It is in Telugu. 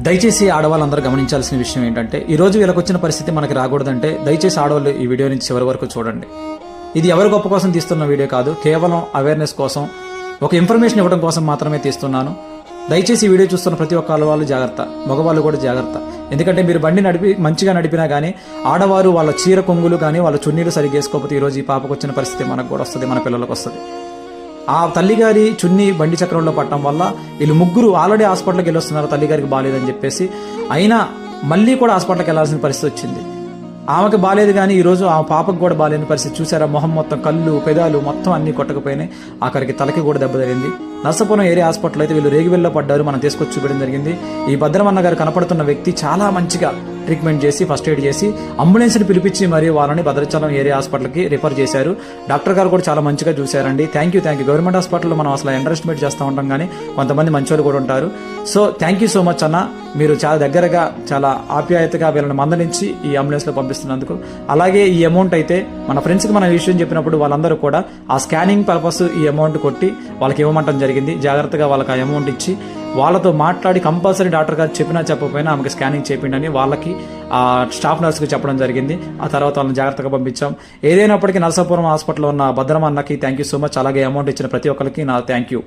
దయచేసి ఆడవాళ్ళందరూ గమనించాల్సిన విషయం ఏంటంటే, ఈ రోజు వీళ్ళకి వచ్చిన పరిస్థితి మనకి రాకూడదంటే దయచేసి ఆడవాళ్ళు ఈ వీడియో నుంచి చివరి వరకు చూడండి. ఇది ఎవరి గొప్ప కోసం తీస్తున్న వీడియో కాదు, కేవలం అవేర్నెస్ కోసం, ఒక ఇన్ఫర్మేషన్ ఇవ్వడం కోసం మాత్రమే తీస్తున్నాను. దయచేసి ఈ వీడియో చూస్తున్న ప్రతి ఒక్క ఆడవాళ్ళు జాగ్రత్త, మగవాళ్ళు కూడా జాగ్రత్త. ఎందుకంటే మీరు బండి మంచిగా నడిపినా కానీ ఆడవారు వాళ్ళ చీర కొంగులు కానీ వాళ్ళ చున్నీలు సరిగ్గా వేసుకోకపోతే ఈరోజు ఈ పాపకు వచ్చిన పరిస్థితి మనకు కూడా వస్తుంది, మన పిల్లలకు వస్తుంది. ఆ తల్లిగారి చున్నీ బండి చక్రంలో పట్టడం వల్ల వీళ్ళు ముగ్గురు ఆల్రెడీ హాస్పిటల్కి వెళ్ళొస్తున్నారు, తల్లిగారికి బాగాలేదని చెప్పేసి. అయినా మళ్ళీ కూడా హాస్పిటల్కి వెళ్ళాల్సిన పరిస్థితి వచ్చింది. ఆమెకు బాగాలేదు కానీ ఈరోజు ఆ పాపకు కూడా బాగాలేని పరిస్థితి. చూసారా, మొహం మొత్తం కళ్ళు పెదాలు మొత్తం అన్ని కొట్టకపోయినాయి. ఆఖరికి తలకి కూడా దెబ్బ తగిలింది. నర్సాపురం ఏరియా హాస్పిటల్ అయితే వీళ్ళు రేగివెల్లో పడ్డారు, మనం తీసుకొచ్చి చూపడం జరిగింది. ఈ భద్రమన్న గారు కనపడుతున్న వ్యక్తి చాలా మంచిగా ట్రీట్మెంట్ చేసి ఫస్ట్ ఎయిడ్ చేసి అంబులెన్స్ని పిలిపించి మరియు వాళ్ళని భద్రాచలం ఏరియా హాస్పిటల్కి రిఫర్ చేశారు. డాక్టర్ గారు కూడా చాలా మంచిగా చూశారండి. Thank you. గవర్నమెంట్ హాస్పిటల్లో మనం అసలు అండర్ ఎస్టిమేట్ చేస్తూ ఉంటాం కానీ కొంతమంది మంచోళ్ళు కూడా ఉంటారు. So thank you so much అన్న, మీరు చాలా దగ్గరగా చాలా ఆప్యాయతగా వీళ్ళని మందలించి ఈ అంబులెన్స్లో పంపిస్తున్నందుకు. అలాగే ఈ అమౌంట్ అయితే మన ఫ్రెండ్స్కి మనం ఈ విషయం చెప్పినప్పుడు వాళ్ళందరూ కూడా ఆ స్కానింగ్ పర్పస్ ఈ అమౌంట్ కొట్టి వాళ్ళకి ఇవ్వమంటం జరిగింది. జాగ్రత్తగా వాళ్ళకి ఆ అమౌంట్ ఇచ్చి వాళ్ళతో మాట్లాడి కంపల్సరీ డాక్టర్ గారు చెప్పినా చెప్పకపోయినా ఆమెకి స్కానింగ్ చేయండి వాళ్ళకి ఆ స్టాఫ్ నర్స్కి చెప్పడం జరిగింది. ఆ తర్వాత వాళ్ళని జాగ్రత్తగా పంపించాం. ఏదైనప్పటికీ నర్సాపురం హాస్పిటల్లో ఉన్న భద్రమన్నకి థ్యాంక్ యూ సో మచ్. అలాగే అమౌంట్ ఇచ్చిన ప్రతి ఒక్కరికి నా థ్యాంక్ యూ.